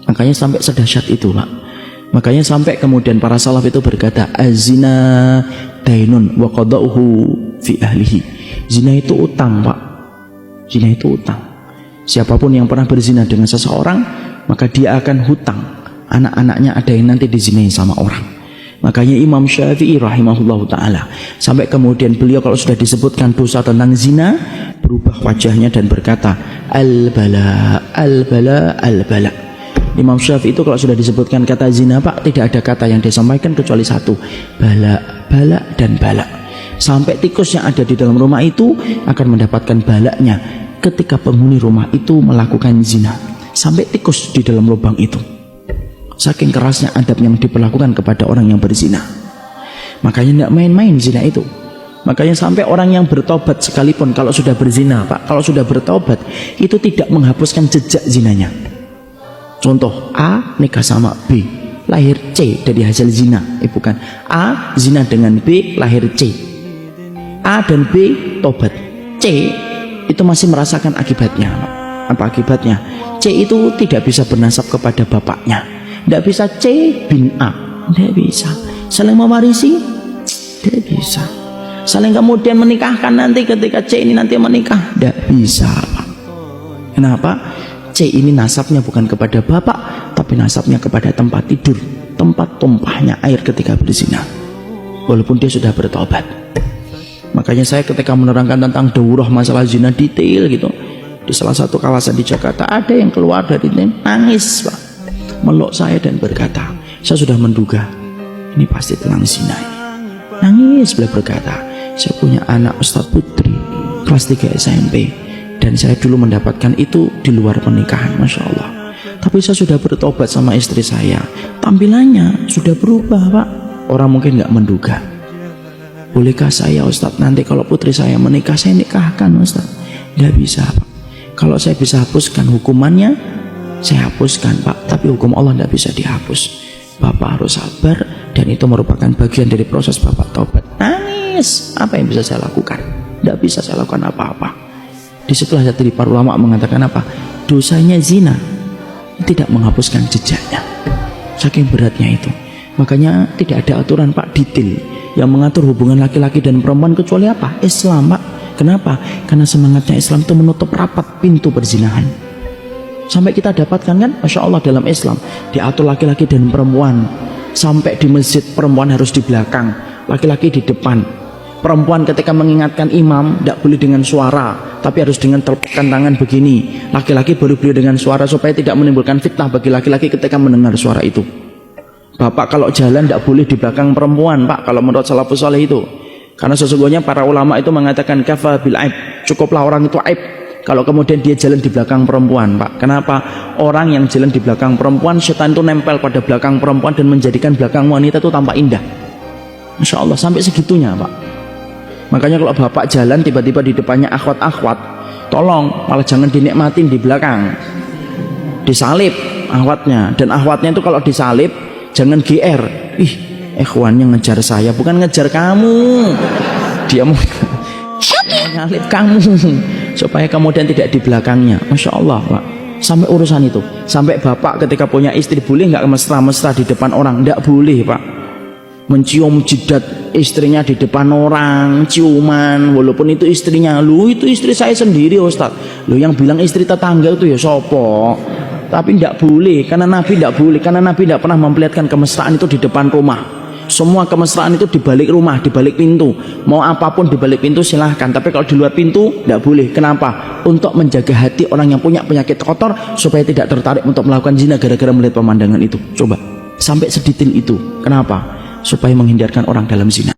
Makanya sampai sedahsyat itu, Pak. Makanya sampai kemudian para salaf itu berkata, azina dainun wa qada'uhu fi ahlihi. Zina itu utang, Pak. Zina itu utang. Siapapun yang pernah berzina dengan seseorang, maka dia akan hutang. Anak-anaknya ada yang nanti dizinain sama orang. Makanya Imam Syafi'i rahimahullahu ta'ala, sampai kemudian beliau kalau sudah disebutkan dosa tentang zina, berubah wajahnya dan berkata, al-bala, al-bala, al-bala. Imam Syafi'i itu kalau sudah disebutkan kata zina, Pak, tidak ada kata yang disampaikan kecuali satu, bala, bala, dan bala. Sampai tikus yang ada di dalam rumah itu akan mendapatkan balaknya ketika penghuni rumah itu melakukan zina. Sampai tikus di dalam lubang itu. Saking kerasnya adab yang diperlakukan kepada orang yang berzina. Makanya tidak main-main zina itu. Makanya sampai orang yang bertobat sekalipun kalau sudah berzina, Pak, kalau sudah bertobat itu tidak menghapuskan jejak zinanya. Contoh, A nikah sama B, lahir C dari hasil zina. Bukan, A zina dengan B, lahir C. A dan B tobat, C itu masih merasakan akibatnya, Pak. Apa akibatnya? C itu tidak bisa bernasab kepada bapaknya. Tidak bisa C bin A, tidak bisa. Saling mewarisi, tidak bisa. Saling kemudian menikahkan nanti ketika C ini nanti menikah, tidak bisa, Pak. Kenapa? C ini nasabnya bukan kepada bapak, tapi nasabnya kepada tempat tidur, tempat tumpahnya air ketika berzina, walaupun dia sudah bertobat. Makanya saya ketika menerangkan tentang daurah masalah zina detail gitu, di salah satu kawasan di Jakarta ada yang keluar dari nangis, Pak, meluk saya dan berkata, saya sudah menduga ini pasti tentang zina ini. Nangis, beliau berkata, saya punya anak Ustadz Putri kelas 3 SMP dan saya dulu mendapatkan itu di luar pernikahan, Masya Allah. Tapi saya sudah bertobat sama istri saya, tampilannya sudah berubah, Pak. Orang mungkin nggak menduga. Bolehkah saya, Ustadz, nanti kalau putri saya menikah, saya nikahkan, Ustadz? Tidak bisa, Pak. Kalau saya bisa hapuskan hukumannya, saya hapuskan, Pak. Tapi hukum Allah tidak bisa dihapus. Bapak harus sabar, dan itu merupakan bagian dari proses Bapak taubat. Nangis, apa yang bisa saya lakukan? Tidak bisa saya lakukan apa-apa. Disitulah tadi para ulama mengatakan apa? Dosanya zina tidak menghapuskan jejaknya. Saking beratnya itu. Makanya tidak ada aturan, Pak, detail yang mengatur hubungan laki-laki dan perempuan kecuali apa? Islam, Pak. Kenapa? Karena semangatnya Islam itu menutup rapat pintu perzinahan. Sampai kita dapatkan kan, Masya Allah, dalam Islam diatur laki-laki dan perempuan. Sampai di masjid perempuan harus di belakang, laki-laki di depan. Perempuan ketika mengingatkan imam tidak boleh dengan suara, tapi harus dengan telapak tangan begini. Laki-laki baru boleh dengan suara supaya tidak menimbulkan fitnah bagi laki-laki ketika mendengar suara itu. Bapak kalau jalan tidak boleh di belakang perempuan, Pak, kalau menurut salafus saleh itu. Karena sesungguhnya para ulama itu mengatakan kafa bil aib, cukuplah orang itu aib kalau kemudian dia jalan di belakang perempuan, Pak. Kenapa? Orang yang jalan di belakang perempuan, setan itu nempel pada belakang perempuan dan menjadikan belakang wanita itu tampak indah. Masya Allah, sampai segitunya, Pak. Makanya kalau bapak jalan tiba-tiba di depannya akhwat-akhwat, tolong malah jangan dinikmatin di belakang, disalib akhwatnya. Dan akhwatnya itu kalau disalib jangan GR, ih ikhwannya ngejar saya, bukan ngejar kamu, dia mau nyalip kamu supaya kemudian tidak di belakangnya. Masya Allah, Pak. Sampai urusan itu, sampai bapak ketika punya istri boleh nggak mesra-mesra di depan orang? Nggak boleh, Pak. Mencium jidat istrinya di depan orang, ciuman, walaupun itu istrinya. Lu itu istri saya sendiri, Ustadz. Lu yang bilang istri tetangga itu ya sopo. Tapi tidak boleh, karena Nabi tidak boleh, karena Nabi tidak pernah memperlihatkan kemesraan itu di depan rumah. Semua kemesraan itu di balik rumah, di balik pintu. Mau apapun di balik pintu silahkan, tapi kalau di luar pintu tidak boleh. Kenapa? Untuk menjaga hati orang yang punya penyakit kotor supaya tidak tertarik untuk melakukan zina gara-gara melihat pemandangan itu. Coba sampai sedetail itu. Kenapa? Supaya menghindarkan orang dalam zina.